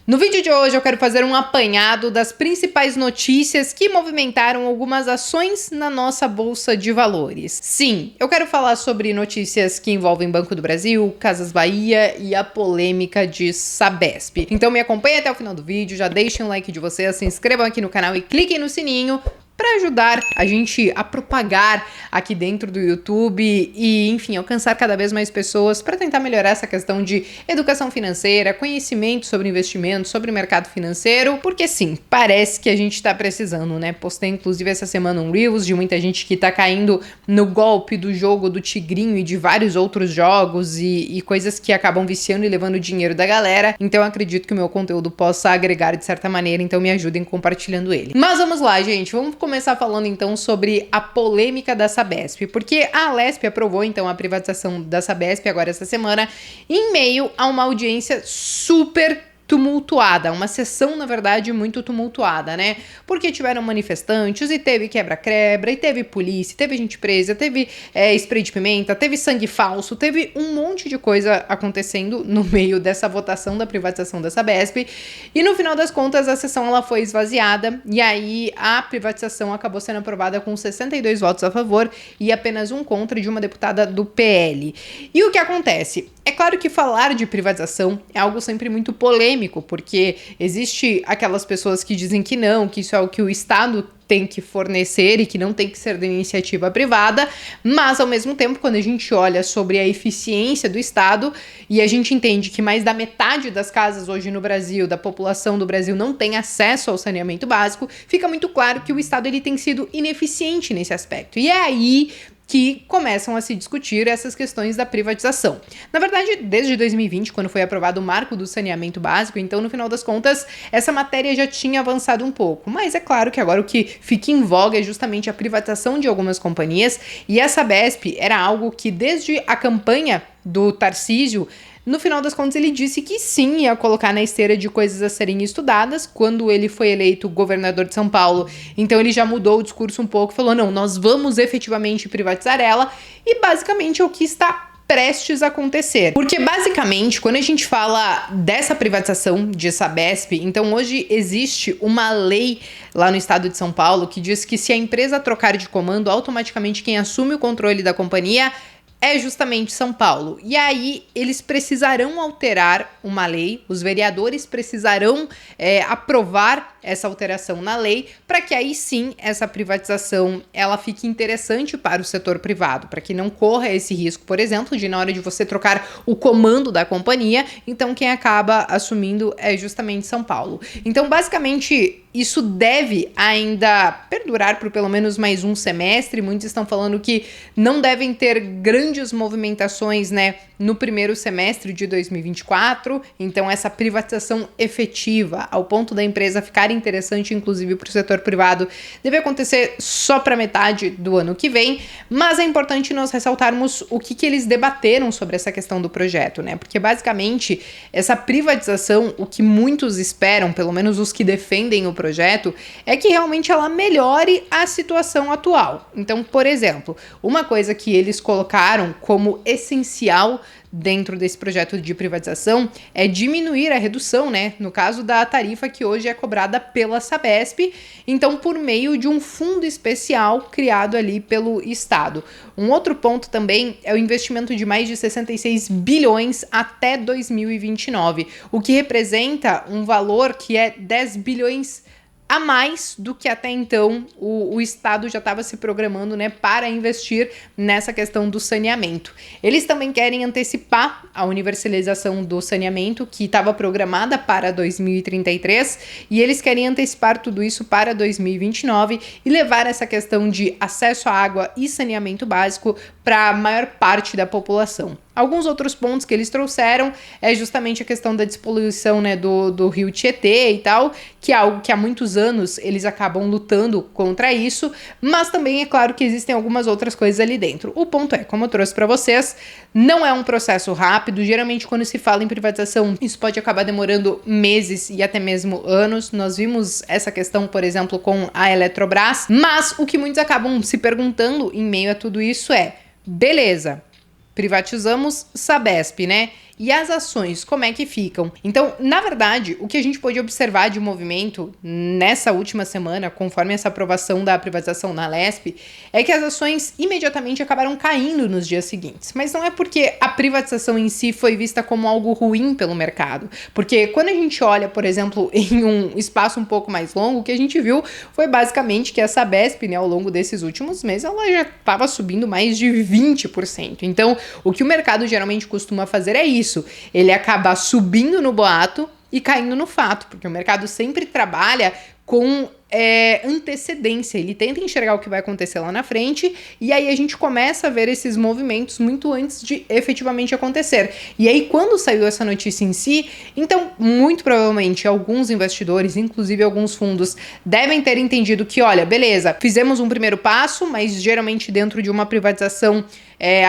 No vídeo de hoje eu quero fazer um apanhado das principais notícias que movimentaram algumas ações na nossa Bolsa de Valores. Sim, eu quero falar sobre notícias que envolvem Banco do Brasil, Casas Bahia e a polêmica de Sabesp. Então me acompanhe até o final do vídeo, já deixem um like de vocês, se inscrevam aqui no canal e cliquem no sininho para ajudar a gente a propagar aqui dentro do YouTube e, enfim, alcançar cada vez mais pessoas para tentar melhorar essa questão de educação financeira, conhecimento sobre investimento, sobre mercado financeiro, porque sim, parece que a gente tá precisando, né? Postei inclusive essa semana um Reels de muita gente que tá caindo no golpe do jogo do Tigrinho e de vários outros jogos e coisas que acabam viciando e levando o dinheiro da galera. Então eu acredito que o meu conteúdo possa agregar de certa maneira, então me ajudem compartilhando ele. Mas vamos lá, gente, vamos começar falando então sobre a polêmica da Sabesp, porque a Alesp aprovou então a privatização da Sabesp agora essa semana em meio a uma audiência super tumultuada, uma sessão, na verdade, muito tumultuada, né? Porque tiveram manifestantes e teve quebra-quebra, e teve polícia, teve gente presa, teve spray de pimenta, teve sangue falso, teve um monte de coisa acontecendo no meio dessa votação da privatização da Sabesp, e no final das contas a sessão ela foi esvaziada, e aí a privatização acabou sendo aprovada com 62 votos a favor e apenas um contra de uma deputada do PL. E o que acontece? É claro que falar de privatização é algo sempre muito polêmico, porque existe aquelas pessoas que dizem que não, que isso é o que o Estado tem que fornecer e que não tem que ser da iniciativa privada, mas ao mesmo tempo, quando a gente olha sobre a eficiência do Estado e a gente entende que mais da metade das casas hoje no Brasil, da população do Brasil, não tem acesso ao saneamento básico, fica muito claro que o Estado ele tem sido ineficiente nesse aspecto. E é aí que começam a se discutir essas questões da privatização. Na verdade, desde 2020, quando foi aprovado o marco do saneamento básico, então, no final das contas, essa matéria já tinha avançado um pouco. Mas é claro que agora o que fica em voga é justamente a privatização de algumas companhias, e a Sabesp era algo que, desde a campanha do Tarcísio, no final das contas, ele disse que sim, ia colocar na esteira de coisas a serem estudadas. Quando ele foi eleito governador de São Paulo, então ele já mudou o discurso um pouco, falou, não, nós vamos efetivamente privatizar ela, e basicamente é o que está prestes a acontecer. Porque basicamente, quando a gente fala dessa privatização de Sabesp, então hoje existe uma lei lá no estado de São Paulo que diz que se a empresa trocar de comando, automaticamente quem assume o controle da companhia é justamente São Paulo. E aí eles precisarão alterar uma lei, os vereadores precisarão aprovar essa alteração na lei, para que aí sim essa privatização ela fique interessante para o setor privado, para que não corra esse risco, por exemplo, de na hora de você trocar o comando da companhia, então quem acaba assumindo é justamente São Paulo. Então basicamente isso deve ainda perdurar por pelo menos mais um semestre. Muitos estão falando que não devem ter grandes movimentações, né, no primeiro semestre de 2024. Então essa privatização efetiva, ao ponto da empresa ficar interessante, inclusive para o setor privado, deve acontecer só para metade do ano que vem. Mas é importante nós ressaltarmos o que eles debateram sobre essa questão do projeto, né? Porque basicamente essa privatização, o que muitos esperam, pelo menos os que defendem o projeto, é que realmente ela melhore a situação atual. Então, por exemplo, uma coisa que eles colocaram como essencial dentro desse projeto de privatização é diminuir a redução, né, no caso da tarifa que hoje é cobrada pela Sabesp, então por meio de um fundo especial criado ali pelo Estado. Um outro ponto também é o investimento de mais de 66 bilhões até 2029, o que representa um valor que é 10 bilhões a mais do que até então o Estado já estava se programando, né, para investir nessa questão do saneamento. Eles também querem antecipar a universalização do saneamento, que estava programada para 2033, e eles querem antecipar tudo isso para 2029 e levar essa questão de acesso à água e saneamento básico para a maior parte da população. Alguns outros pontos que eles trouxeram é justamente a questão da despoluição, né, do rio Tietê e tal, que é algo que há muitos anos eles acabam lutando contra isso, mas também é claro que existem algumas outras coisas ali dentro. O ponto é, como eu trouxe para vocês, não é um processo rápido. Geralmente quando se fala em privatização, isso pode acabar demorando meses e até mesmo anos. Nós vimos essa questão, por exemplo, com a Eletrobras, mas o que muitos acabam se perguntando em meio a tudo isso é, beleza, privatizamos Sabesp, né? E as ações, como é que ficam? Então, na verdade, o que a gente pôde observar de movimento nessa última semana, conforme essa aprovação da privatização na Alesp, é que as ações imediatamente acabaram caindo nos dias seguintes. Mas não é porque a privatização em si foi vista como algo ruim pelo mercado. Porque quando a gente olha, por exemplo, em um espaço um pouco mais longo, o que a gente viu foi basicamente que a Sabesp, né, ao longo desses últimos meses, ela já estava subindo mais de 20%. Então, o que o mercado geralmente costuma fazer é isso. Ele acaba subindo no boato e caindo no fato, porque o mercado sempre trabalha com antecedência, ele tenta enxergar o que vai acontecer lá na frente e aí a gente começa a ver esses movimentos muito antes de efetivamente acontecer. E aí quando saiu essa notícia em si, então muito provavelmente alguns investidores, inclusive alguns fundos, devem ter entendido que, olha, beleza, fizemos um primeiro passo, mas geralmente dentro de uma privatização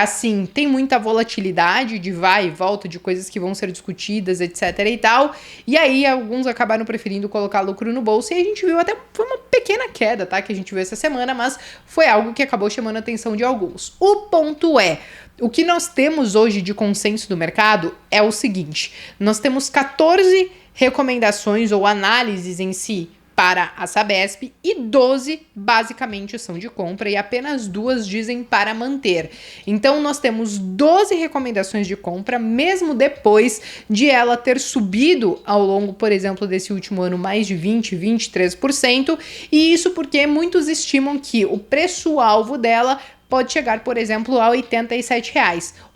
assim, tem muita volatilidade de vai e volta de coisas que vão ser discutidas, etc e tal, e aí alguns acabaram preferindo colocar lucro no bolso e a gente viu até foi uma pequena queda, tá, que a gente viu essa semana, mas foi algo que acabou chamando a atenção de alguns. O ponto é, o que nós temos hoje de consenso do mercado é o seguinte, nós temos 14 recomendações ou análises em si para a Sabesp e 12 basicamente são de compra e apenas 2 dizem para manter. Então nós temos 12 recomendações de compra mesmo depois de ela ter subido ao longo, por exemplo, desse último ano mais de 23%, e isso porque muitos estimam que o preço-alvo dela pode chegar, por exemplo, a R$ 87.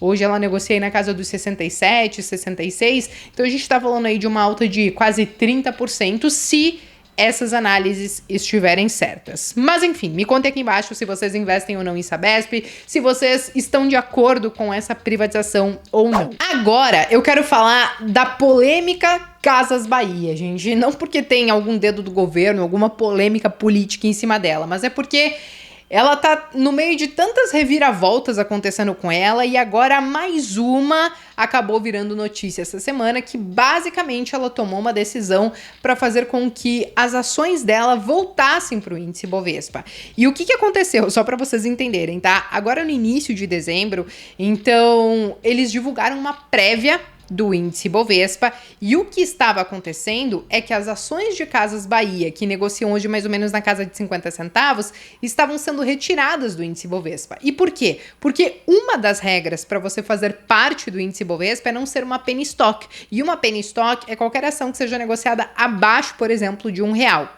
Hoje ela negocia aí na casa dos 67, 66, então a gente está falando aí de uma alta de quase 30% se essas análises estiverem certas. Mas enfim, me contem aqui embaixo se vocês investem ou não em Sabesp, se vocês estão de acordo com essa privatização ou não. Agora, eu quero falar da polêmica Casas Bahia, gente. Não porque tem algum dedo do governo, alguma polêmica política em cima dela, mas é porque ela tá no meio de tantas reviravoltas acontecendo com ela e agora mais uma acabou virando notícia essa semana que basicamente ela tomou uma decisão para fazer com que as ações dela voltassem para o índice Bovespa. E o que aconteceu? Só para vocês entenderem, tá? Agora no início de dezembro, então eles divulgaram uma prévia do índice Bovespa, e o que estava acontecendo é que as ações de Casas Bahia, que negociam hoje mais ou menos na casa de 50 centavos, estavam sendo retiradas do índice Bovespa. E por quê? Porque uma das regras para você fazer parte do índice Bovespa é não ser uma penny stock, e uma penny stock é qualquer ação que seja negociada abaixo, por exemplo, de R$1.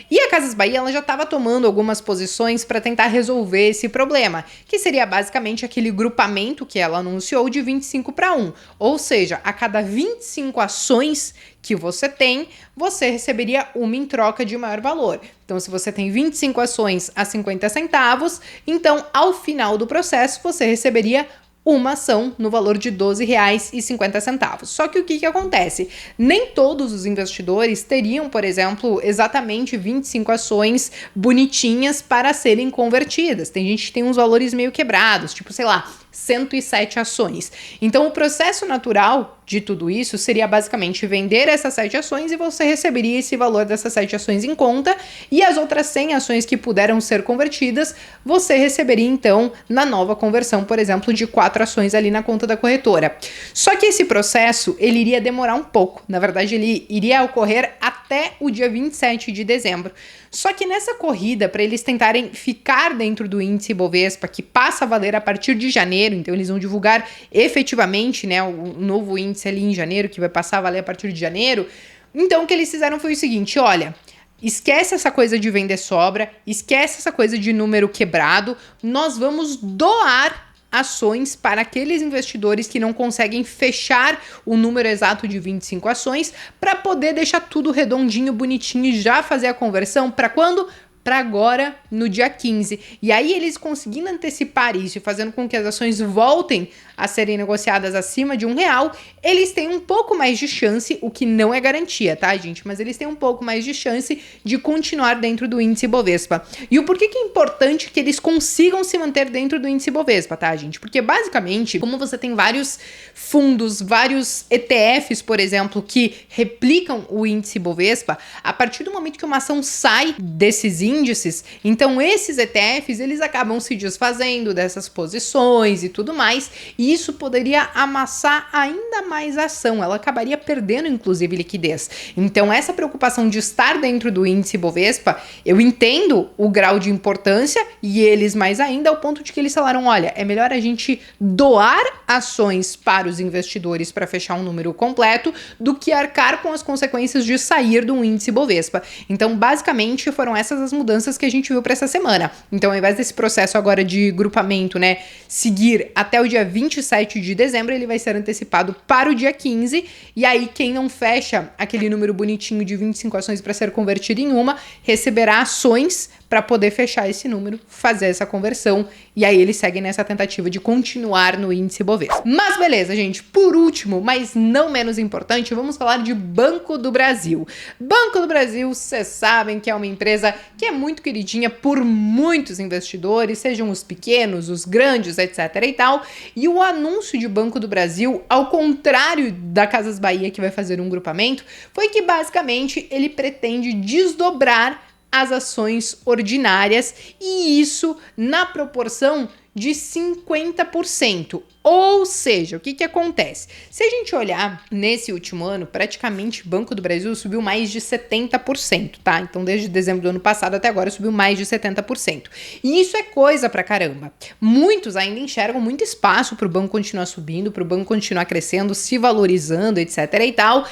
E a Casas Bahia ela já estava tomando algumas posições para tentar resolver esse problema, que seria basicamente aquele grupamento que ela anunciou de 25/1, ou seja, a cada 25 ações que você tem, você receberia uma em troca de maior valor. Então, se você tem 25 ações a 50 centavos, então, ao final do processo, você receberia uma ação no valor de R$12,50. Só que o que acontece? Nem todos os investidores teriam, por exemplo, exatamente 25 ações bonitinhas para serem convertidas. Tem gente que tem uns valores meio quebrados, tipo, sei lá, 107 ações. Então, o processo natural de tudo isso seria basicamente vender essas 7 ações e você receberia esse valor dessas 7 ações em conta, e as outras 100 ações que puderam ser convertidas, você receberia então na nova conversão, por exemplo, de 4 ações ali na conta da corretora. Só que esse processo, ele iria demorar um pouco. Na verdade, ele iria ocorrer até o dia 27 de dezembro. Só que nessa corrida, para eles tentarem ficar dentro do índice Bovespa, que passa a valer a partir de janeiro, então eles vão divulgar efetivamente, né, o novo índice ali em janeiro, que vai passar a valer a partir de janeiro. Então o que eles fizeram foi o seguinte, olha, esquece essa coisa de vender sobra, esquece essa coisa de número quebrado, nós vamos doar ações para aqueles investidores que não conseguem fechar o número exato de 25 ações para poder deixar tudo redondinho, bonitinho e já fazer a conversão para quando? Para agora, no dia 15. E aí eles conseguindo antecipar isso e fazendo com que as ações voltem a serem negociadas acima de R$1, eles têm um pouco mais de chance, o que não é garantia, tá, gente? Mas eles têm um pouco mais de chance de continuar dentro do índice Bovespa. E o porquê que é importante que eles consigam se manter dentro do índice Bovespa, tá, gente? Porque basicamente, como você tem vários fundos, vários ETFs, por exemplo, que replicam o índice Bovespa, a partir do momento que uma ação sai desses índices, então esses ETFs eles acabam se desfazendo dessas posições e tudo mais, e isso poderia amassar ainda mais a ação, ela acabaria perdendo inclusive liquidez. Então essa preocupação de estar dentro do índice Bovespa, eu entendo o grau de importância e eles mais ainda ao ponto de que eles falaram, olha, é melhor a gente doar ações para os investidores para fechar um número completo do que arcar com as consequências de sair do índice Bovespa. Então, basicamente, foram essas as mudanças que a gente viu para essa semana. Então, ao invés desse processo agora de grupamento, né, seguir até o dia 27 de dezembro, ele vai ser antecipado para o dia 15, e aí quem não fecha aquele número bonitinho de 25 ações para ser convertido em uma, receberá ações para poder fechar esse número, fazer essa conversão, e aí eles seguem nessa tentativa de continuar no índice Bovespa. Mas beleza, gente, por último, mas não menos importante, vamos falar de Banco do Brasil. Banco do Brasil, vocês sabem que é uma empresa que é muito queridinha por muitos investidores, sejam os pequenos, os grandes, etc e tal, e o anúncio de Banco do Brasil, ao contrário da Casas Bahia, que vai fazer um grupamento, foi que basicamente ele pretende desdobrar as ações ordinárias, e isso na proporção de 50%. Ou seja, o que acontece? Se a gente olhar nesse último ano, praticamente Banco do Brasil subiu mais de 70%, tá? Então, desde dezembro do ano passado até agora subiu mais de 70%. E isso é coisa pra caramba. Muitos ainda enxergam muito espaço para o banco continuar subindo, para o banco continuar crescendo, se valorizando, etc e tal.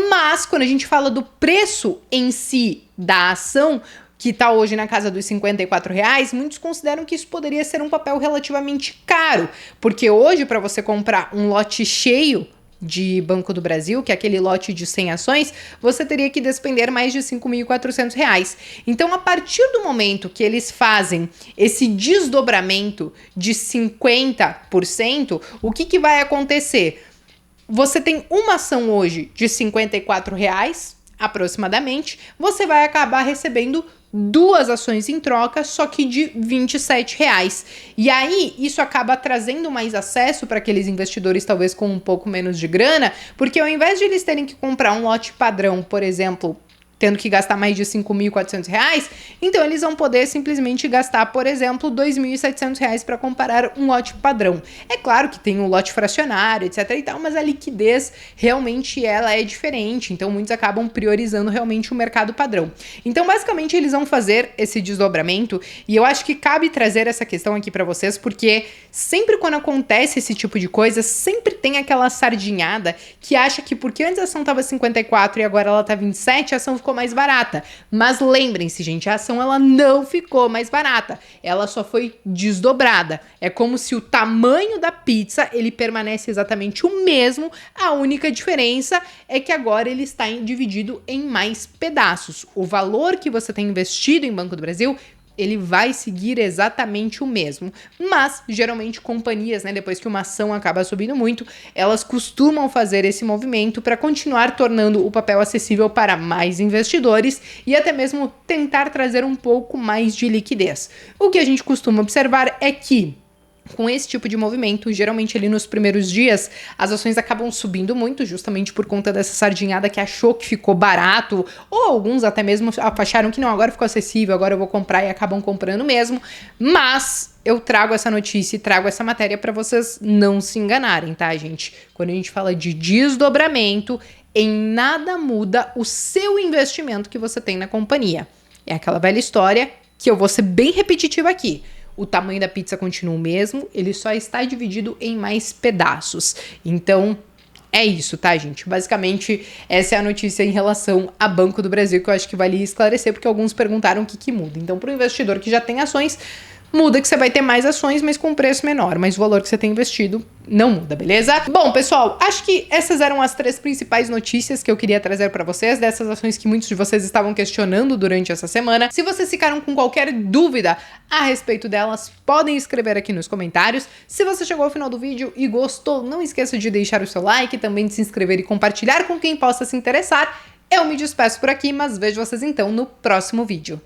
Mas, quando a gente fala do preço em si da ação, que está hoje na casa dos R$54, muitos consideram que isso poderia ser um papel relativamente caro, porque hoje para você comprar um lote cheio de Banco do Brasil, que é aquele lote de 100 ações, você teria que despender mais de R$5.400. Então, a partir do momento que eles fazem esse desdobramento de 50%, o que vai acontecer? Você tem uma ação hoje de R$54, aproximadamente, você vai acabar recebendo duas ações em troca, só que de R$27. E aí, isso acaba trazendo mais acesso para aqueles investidores, talvez com um pouco menos de grana, porque ao invés de eles terem que comprar um lote padrão, por exemplo, tendo que gastar mais de R$5.400, então eles vão poder simplesmente gastar, por exemplo, R$2.700 para comparar um lote padrão. É claro que tem um lote fracionário, etc e tal, mas a liquidez realmente ela é diferente, então muitos acabam priorizando realmente o mercado padrão. Então, basicamente, eles vão fazer esse desdobramento, e eu acho que cabe trazer essa questão aqui para vocês, porque sempre quando acontece esse tipo de coisa, sempre tem aquela sardinhada que acha que porque antes a ação estava 54 e agora ela tá 27, a ação ficou mais barata. Mas lembrem-se, gente, a ação ela não ficou mais barata, ela só foi desdobrada. É como se o tamanho da pizza ele permanece exatamente o mesmo, a única diferença é que agora ele está dividido em mais pedaços. O valor que você tem investido em Banco do Brasil, ele vai seguir exatamente o mesmo, mas geralmente companhias, né, depois que uma ação acaba subindo muito, elas costumam fazer esse movimento para continuar tornando o papel acessível para mais investidores e até mesmo tentar trazer um pouco mais de liquidez. O que a gente costuma observar é que com esse tipo de movimento, geralmente ali nos primeiros dias, as ações acabam subindo muito, justamente por conta dessa sardinhada que achou que ficou barato, ou alguns até mesmo acharam que não, agora ficou acessível, agora eu vou comprar e acabam comprando mesmo, mas eu trago essa notícia e trago essa matéria para vocês não se enganarem, tá, gente? Quando a gente fala de desdobramento, em nada muda o seu investimento que você tem na companhia. É aquela velha história que eu vou ser bem repetitiva aqui. O tamanho da pizza continua o mesmo, ele só está dividido em mais pedaços. Então, é isso, tá, gente? Basicamente, essa é a notícia em relação a Banco do Brasil, que eu acho que vale esclarecer, porque alguns perguntaram o que muda. Então, para o investidor que já tem ações, muda que você vai ter mais ações, mas com preço menor, mas o valor que você tem investido não muda, beleza? Bom, pessoal, acho que essas eram as 3 principais notícias que eu queria trazer para vocês, dessas ações que muitos de vocês estavam questionando durante essa semana. Se vocês ficaram com qualquer dúvida a respeito delas, podem escrever aqui nos comentários. Se você chegou ao final do vídeo e gostou, não esqueça de deixar o seu like, também de se inscrever e compartilhar com quem possa se interessar. Eu me despeço por aqui, mas vejo vocês então no próximo vídeo.